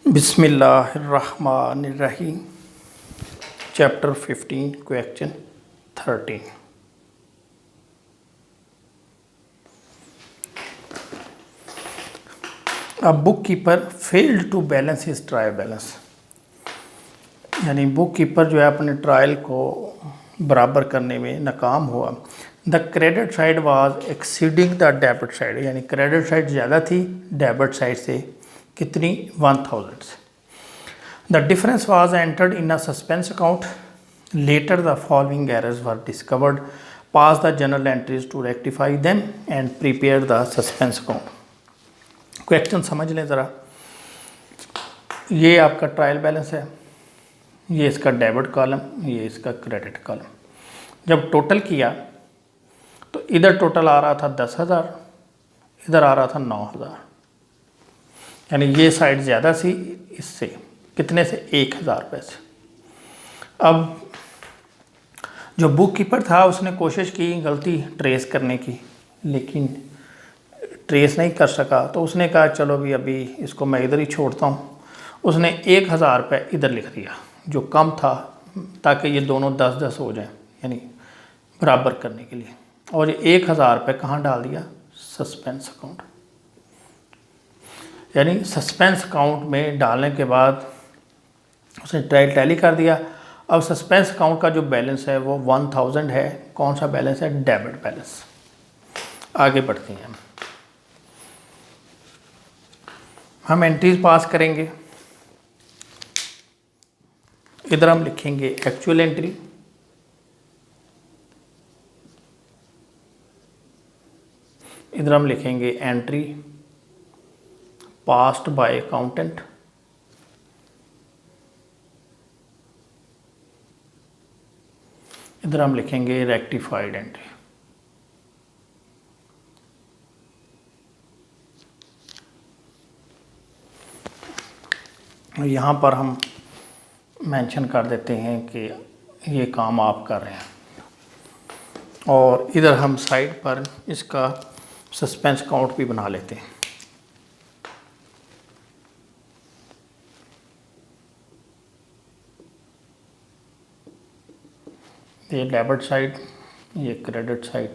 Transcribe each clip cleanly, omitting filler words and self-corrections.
बिस्मिल्लाहिर्रहमानिर्रहीम। Chapter 15 question 13। A book keeper failed to balance his trial balance, यानी book keeper जो है अपने ट्रायल को बराबर करने में नाकाम हुआ। The credit side was exceeding the debit side, यानी क्रेडिट साइड ज़्यादा थी डेबिट साइड से कितनी 1000 से। The difference was entered in a suspense account. Later the following errors were discovered. Pass the journal entries to rectify them and prepare the suspense account. Question समझ लें ज़रा। ये आपका ट्रायल बैलेंस है, ये इसका डेबिट कॉलम, ये इसका क्रेडिट कॉलम। जब टोटल किया तो इधर टोटल आ रहा था 10,000, इधर आ रहा था 9,000, यानी ये साइड ज़्यादा सी इससे कितने से 1,000 रुपये से। अब जो बुक कीपर था उसने कोशिश की गलती ट्रेस करने की, लेकिन ट्रेस नहीं कर सका, तो उसने कहा चलो भी अभी इसको मैं इधर ही छोड़ता हूँ। उसने 1,000 रुपये इधर लिख दिया जो कम था, ताकि ये दोनों 10-10 हो जाएं, यानी बराबर करने के लिए। और ये 1,000 रुपये कहाँ डाल दिया? Suspense account. यानी सस्पेंस अकाउंट में डालने के बाद उसने टैली कर दिया। अब सस्पेंस अकाउंट का जो बैलेंस है वो 1000 है। कौन सा बैलेंस है? Debit balance. आगे बढ़ते हैं, हम एंट्रीज पास करेंगे। इधर हम लिखेंगे एक्चुअल एंट्री, इधर हम लिखेंगे एंट्री पास्ड बाय अकाउंटेंट, इधर हम लिखेंगे रेक्टिफाइड एंट्री। यहाँ पर हम मेंशन कर देते हैं कि ये काम आप कर रहे हैं, और इधर हम साइड पर इसका सस्पेंस अकाउंट भी बना लेते हैं। ये डेबिट साइड, ये क्रेडिट साइड।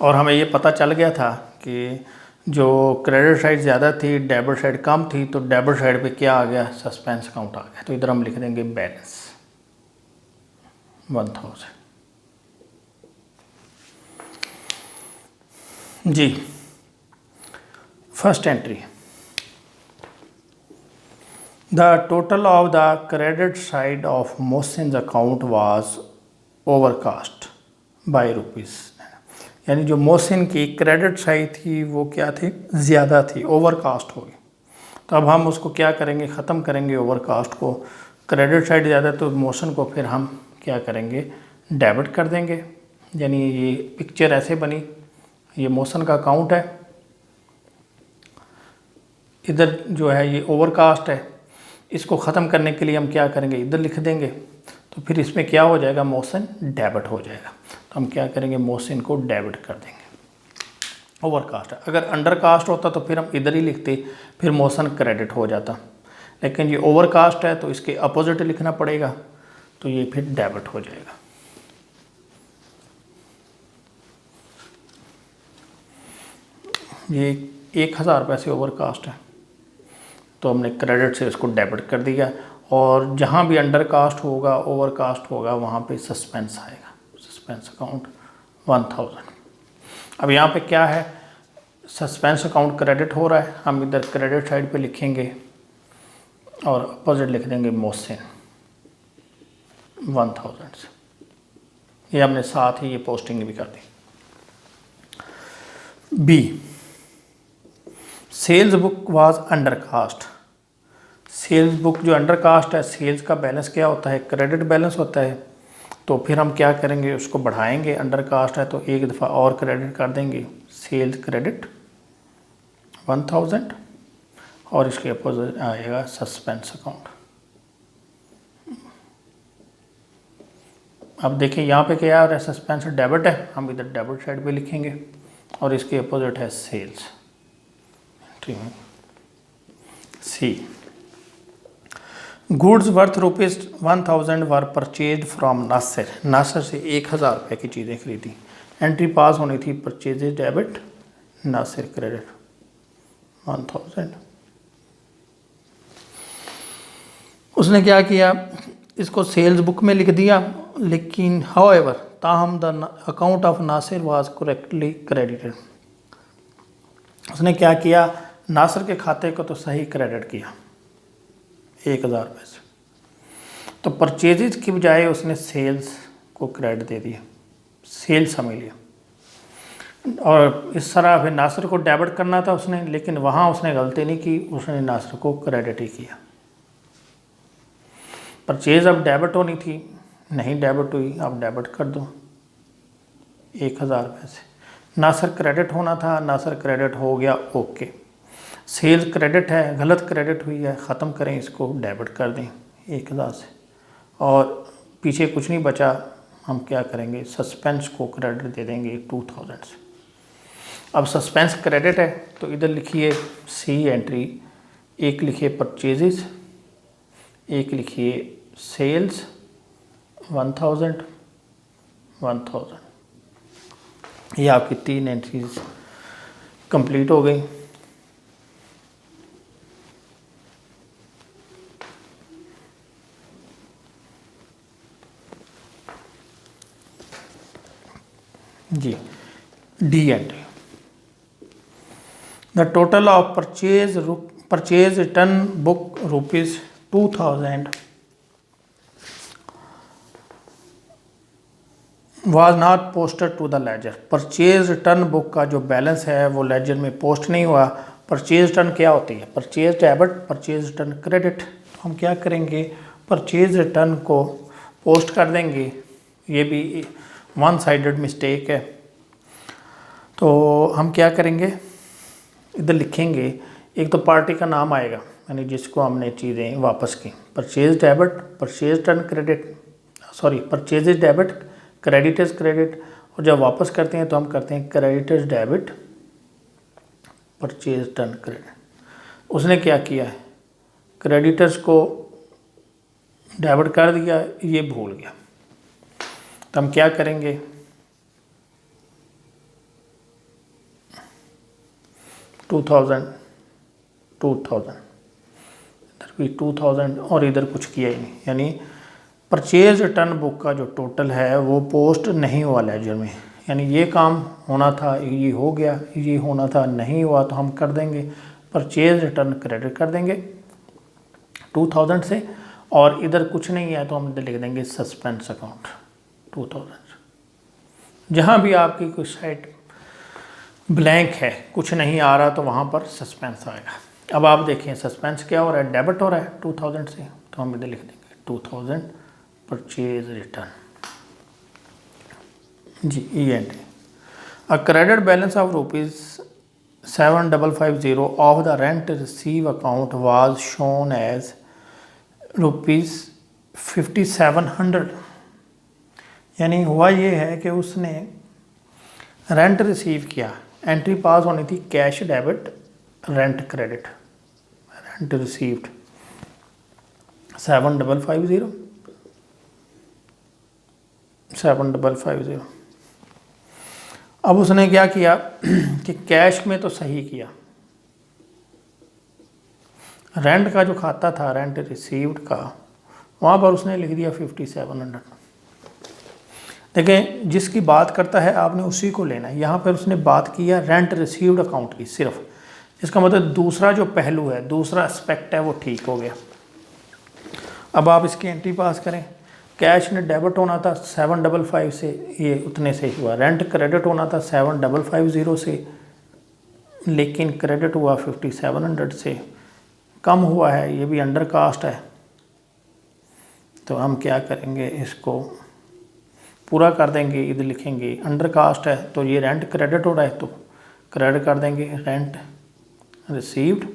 और हमें ये पता चल गया था कि जो क्रेडिट साइड ज़्यादा थी डेबिट साइड कम थी, तो डेबिट साइड पे क्या आ गया? सस्पेंस अकाउंट आ गया। तो इधर हम लिख देंगे बैलेंस 1000 जी। First entry, the total of the credit side of Mohsin's account was overcast by rupees, यानी जो मोहसिन की क्रेडिट साइड थी वो क्या थी? ज़्यादा थी, ओवरकास्ट हो गई। तो अब हम उसको क्या करेंगे? ख़त्म करेंगे ओवरकास्ट को। क्रेडिट साइड ज़्यादा तो मोहसिन को फिर हम क्या करेंगे? डेबिट कर देंगे। यानी ये पिक्चर ऐसे बनी, ये मोहसिन का अकाउंट है, इधर जो है ये ओवरकास्ट है। इसको ख़त्म करने के लिए हम क्या करेंगे? इधर लिख देंगे। तो फिर इसमें क्या हो जाएगा? मोहसिन डेबिट हो जाएगा। तो हम क्या करेंगे? मोहसिन को डेबिट कर देंगे। ओवरकास्ट है। अगर अंडरकास्ट होता तो फिर हम इधर ही लिखते, फिर मोहसिन क्रेडिट हो जाता। लेकिन ये ओवरकास्ट है तो इसके अपोजिट लिखना पड़ेगा, तो ये फिर डेबिट हो जाएगा। ये 1,000 रुपये से ओवरकास्ट है, तो हमने क्रेडिट से इसको डेबिट कर दिया। और जहाँ भी अंडरकास्ट होगा, ओवरकास्ट होगा, वहाँ पे सस्पेंस आएगा, सस्पेंस अकाउंट 1000। अब यहाँ पे क्या है? सस्पेंस अकाउंट क्रेडिट हो रहा है, हम इधर क्रेडिट साइड पे लिखेंगे और अपोजिट लिख देंगे मोहसिन 1000 से। ये हमने साथ ही ये पोस्टिंग भी कर दी। B, sales book was undercast. Sales book जो अंडरकास्ट है, सेल्स का बैलेंस क्या होता है? क्रेडिट बैलेंस होता है। तो फिर हम क्या करेंगे? उसको बढ़ाएंगे। अंडरकास्ट है तो एक दफ़ा और क्रेडिट कर देंगे, सेल्स क्रेडिट 1000, और इसके अपोजिट आएगा सस्पेंस अकाउंट। अब देखिए यहाँ पे क्या आ रहा है? सस्पेंस डेबिट है, हम इधर डेबिट साइड पे लिखेंगे, और इसके अपोजिट है sales. C, goods worth ₹1000 were purchase from Nasir, Nasir से 1000 रुपये की चीज़ें खरीदी। एंट्री पास होनी थी परचेजेज डेबिट, नासिर क्रेडिट 1000। उसने क्या किया, इसको सेल्स बुक में लिख दिया, लेकिन हाउएवर ताहम the account of Nasir was correctly credited. उसने क्या किया, नासिर के खाते को तो सही क्रेडिट किया 1000 रुपये से, तो परचेजेज की बजाय उसने सेल्स को क्रेडिट दे दिया, सेल्स समझ लिया। और इस तरह फिर नासिर को डेबिट करना था उसने, लेकिन वहाँ उसने गलती नहीं की, उसने नासिर को क्रेडिट ही किया। परचेज अब डेबिट होनी थी, नहीं डेबिट हुई, अब डेबिट कर दो 1000 रुपये से। नासिर क्रेडिट होना था, नासिर क्रेडिट हो गया, ओके। सेल्स क्रेडिट है, गलत क्रेडिट हुई है, ख़त्म करें इसको, डेबिट कर दें 1000 से। और पीछे कुछ नहीं बचा, हम क्या करेंगे, सस्पेंस को क्रेडिट दे देंगे 2000 से। अब सस्पेंस क्रेडिट है तो इधर लिखिए सी एंट्री, एक लिखिए परचेजेस, एक लिखिए सेल्स 1000 1000। ये आपकी 3 एंट्रीज कंप्लीट हो गई। जी, D entry, the total of purchase return book ₹2000 was not posted to the ledger. Purchase return book का जो बैलेंस है वो लेजर में पोस्ट नहीं हुआ। परचेज रिटर्न क्या होती है, purchase debit, purchase return credit. तो हम क्या करेंगे, परचेज रिटर्न को पोस्ट कर देंगे, ये भी वन साइडेड मिस्टेक है। तो हम क्या करेंगे, इधर लिखेंगे, एक तो पार्टी का नाम आएगा, यानी जिसको हमने चीज़ें वापस की, purchase debit, purchase return credit, sorry purchases debit, creditors credit. और जब वापस करते हैं तो हम करते हैं creditors debit, purchase return credit. उसने क्या किया है, क्रेडिटर्स को डेबिट कर दिया, ये भूल गया। तो हम क्या करेंगे, 2000 इधर भी 2000 और इधर कुछ किया ही नहीं, यानी परचेज रिटर्न बुक का जो टोटल है वो पोस्ट नहीं हुआ लेजर में। यानी ये काम होना था, ये हो गया, ये होना था, नहीं हुआ, तो हम कर देंगे परचेज रिटर्न क्रेडिट कर देंगे 2000 से। और इधर कुछ नहीं है तो हम इधर लिख देंगे सस्पेंस अकाउंट 2000। जहाँ भी आपकी कोई साइड ब्लैंक है, कुछ नहीं आ रहा, तो वहाँ पर सस्पेंस आएगा। अब आप देखें सस्पेंस क्या हो रहा है, डेबिट हो रहा है 2000 से, तो हम इधर लिख देंगे 2000 परचेज रिटर्न। जी, E entry, a credit balance of ₹7550 of the rent receive account was shown as ₹5700। यानी हुआ ये है कि उसने रेंट रिसीव किया, एंट्री पास होनी थी cash debit, rent credit, rent received 7550। अब उसने क्या किया कि कैश में तो सही किया, रेंट का जो खाता था, रेंट रिसीव्ड का, वहाँ पर उसने लिख दिया 5700। देखें, जिसकी बात करता है आपने उसी को लेना है। यहाँ पर उसने बात किया रेंट रिसीव्ड अकाउंट की सिर्फ, इसका मतलब दूसरा जो पहलू है, दूसरा एस्पेक्ट है, वो ठीक हो गया। अब आप इसकी एंट्री पास करें, कैश ने डेबिट होना था 755 से, ये उतने से हुआ। रेंट क्रेडिट होना था 7550 से, लेकिन क्रेडिट हुआ 5700 से, कम हुआ है, ये भी अंडर कास्ट है। तो हम क्या करेंगे, इसको पूरा कर देंगे, इधर लिखेंगे अंडर कास्ट है, तो ये रेंट क्रेडिट हो रहा है, तो क्रेडिट कर देंगे रेंट रिसीव्ड,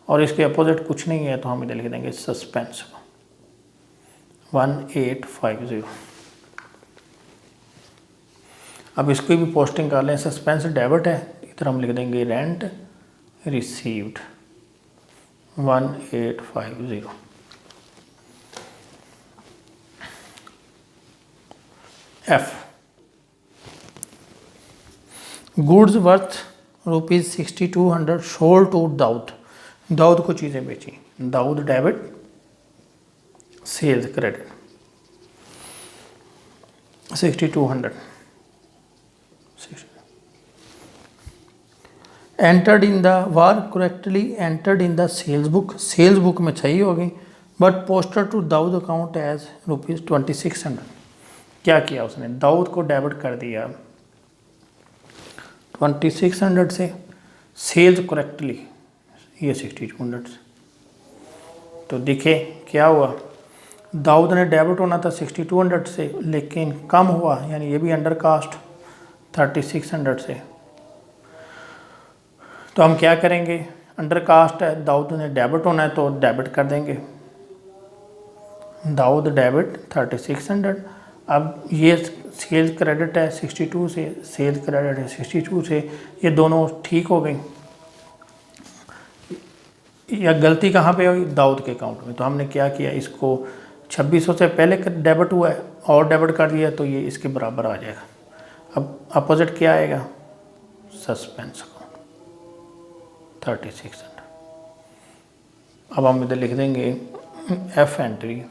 और इसके अपोजिट कुछ नहीं है, तो हम इधर लिख देंगे सस्पेंस 1850। अब इसको भी पोस्टिंग कर लें, सस्पेंस डेबिट है, इधर हम लिख देंगे rent received 1850। F, goods worth ₹6200 sold to Dawood. Dawood को चीज़ें बेची, Dawood debit, sales credit 6200। Entered in the war correctly entered in the sales book, sales book में सही हो गई, but posted to Dawood account as ₹2600। क्या किया उसने, दाऊद को डेबिट कर दिया 2600 से, सेल्स करेक्टली ये 6200 से। तो दिखे क्या हुआ, दाऊद ने डेबिट होना था 6200 से, लेकिन कम हुआ, यानी ये भी अंडर कास्ट 3600 से। तो हम क्या करेंगे, अंडर कास्ट है, दाऊद ने डेबिट होना है तो डेबिट कर देंगे, दाऊद डेबिट 3600। अब ये सेल्स क्रेडिट है 62 से, सेल्स क्रेडिट है 62 से, ये दोनों ठीक हो गई। या गलती कहाँ पे हुई, दाऊद के अकाउंट में। तो हमने क्या किया, इसको 2600 से पहले डेबिट हुआ है और डेबिट कर दिया, तो ये इसके बराबर आ जाएगा। अब अपोजिट क्या आएगा, सस्पेंस अकाउंट 3600। अब हम इधर लिख देंगे एफ एंट्री,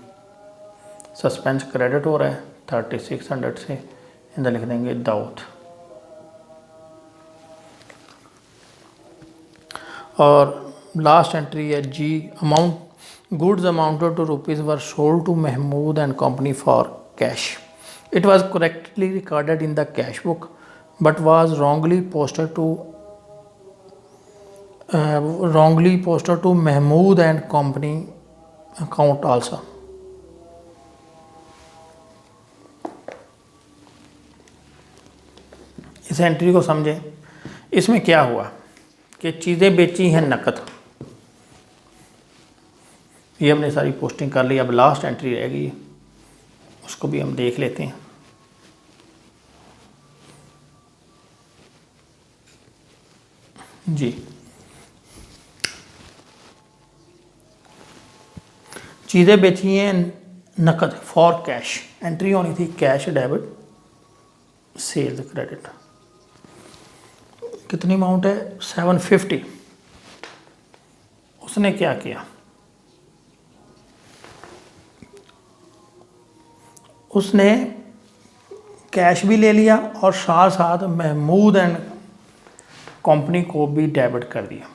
सस्पेंस क्रेडिट हो रहा है 3600 से, इधर लिख देंगे दाऊद। और लास्ट एंट्री है जी, amount goods amounted to rupees were sold to Mahmood and company for cash. It was correctly recorded in the cash book but was wrongly posted to Mahmood and company account also. इस entry को समझें, इसमें क्या हुआ कि चीज़ें बेची हैं नकद, ये हमने सारी पोस्टिंग कर ली। अब लास्ट एंट्री रहेगी, उसको भी हम देख लेते हैं। जी, चीज़ें बेची हैं नकद फॉर कैश, एंट्री होनी थी कैश डेबिट सेल्स क्रेडिट। कितनी अमाउंट है, 750। उसने क्या किया, उसने कैश भी ले लिया और साथ साथ महमूद एंड कंपनी को भी डेबिट कर दिया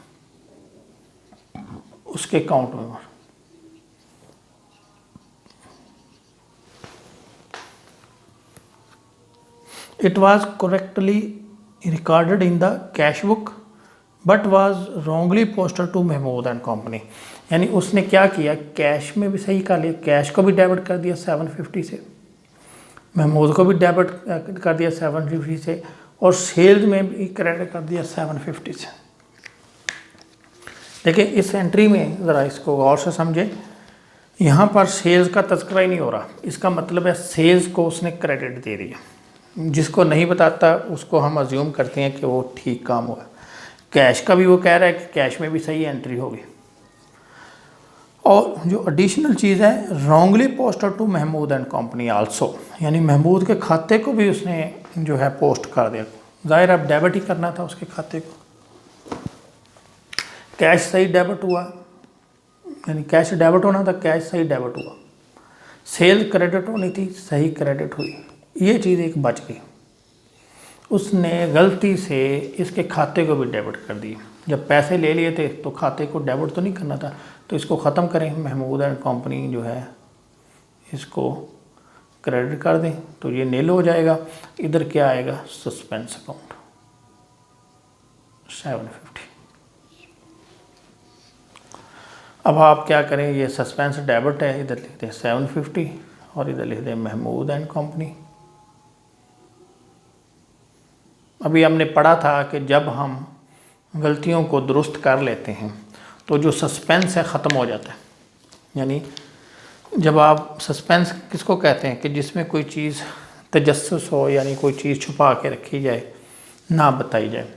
उसके अकाउंट में। It was correctly recorded in the cash book but was wrongly posted to Mahmood and company. यानी उसने क्या किया, कैश में भी सही कर लिया, कैश को भी डेबिट कर दिया 750 से, महमूद को भी डेबिट कर दिया 750 से, और सेल्स में भी क्रेडिट कर दिया 750 से। देखिए इस एंट्री में ज़रा इसको गौर से समझें, यहाँ पर सेल्स का तस्करा ही नहीं हो रहा, इसका मतलब है सेल्स को उसने क्रेडिट दे दिया। जिसको नहीं बताता उसको हम अज्यूम करते हैं कि वो ठीक काम हुआ। कैश का भी वो कह रहा है कि कैश में भी सही एंट्री होगी। और जो एडिशनल चीज़ है, wrongly posted to Mahmood and company also, यानी महमूद के खाते को भी उसने जो है पोस्ट कर दिया। ज़ाहिर अब डेबिट ही करना था उसके खाते को। कैश सही डेबिट हुआ, यानी कैश डेबिट होना था, कैश सही डेबिट हुआ। सेल क्रेडिट होनी थी, सही क्रेडिट हुई। ये चीज़ एक बच गई। उसने गलती से इसके खाते को भी डेबिट कर दी। जब पैसे ले लिए थे तो खाते को डेबिट तो नहीं करना था, तो इसको ख़त्म करें, महमूद एंड कंपनी जो है इसको क्रेडिट कर दें, तो ये नील हो जाएगा। इधर क्या आएगा, सस्पेंस अकाउंट 750। अब आप क्या करें, ये सस्पेंस डेबिट है, इधर लिख दें 750 और इधर लिख दें महमूद एंड कंपनी। अभी हमने पढ़ा था कि जब हम गलतियों को दुरुस्त कर लेते हैं तो जो सस्पेंस है ख़त्म हो जाता है। यानी जब आप सस्पेंस किसको कहते हैं कि जिसमें कोई चीज़ तजस्सुस हो, यानी कोई चीज़ छुपा के रखी जाए, ना बताई जाए।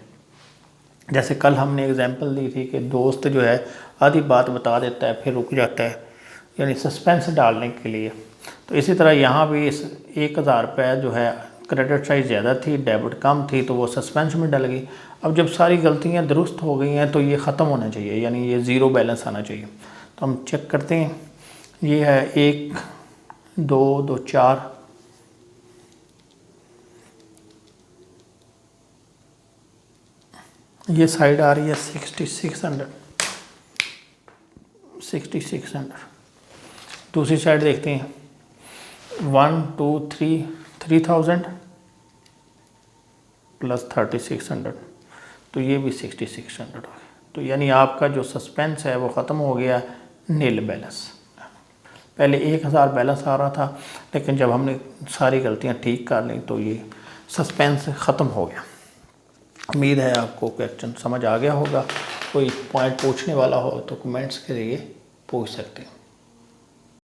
जैसे कल हमने एग्जांपल दी थी कि दोस्त जो है आधी बात बता देता है फिर रुक जाता है, यानी सस्पेंस डालने के लिए। तो इसी तरह यहाँ भी इस 1000 रुपये जो है क्रेडिट साइज ज़्यादा थी, डेबिट कम थी, तो वो सस्पेंस में डल गई। अब जब सारी गलतियाँ दुरुस्त हो गई हैं तो ये ख़त्म होना चाहिए, यानी ये ज़ीरो बैलेंस आना चाहिए। तो हम चेक करते हैं, ये है 1 2 2 4, ये साइड आ रही है 6600। दूसरी साइड देखते हैं 1 2 3 3000 प्लस 3600, तो ये भी 6600 हो गया। तो यानी आपका जो सस्पेंस है वो ख़त्म हो गया, नील बैलेंस। पहले 1000 बैलेंस आ रहा था, लेकिन जब हमने सारी गलतियां ठीक कर ली तो ये सस्पेंस ख़त्म हो गया। उम्मीद है आपको क्वेश्चन समझ आ गया होगा। कोई पॉइंट पूछने वाला हो तो कमेंट्स के जरिए पूछ सकते हैं।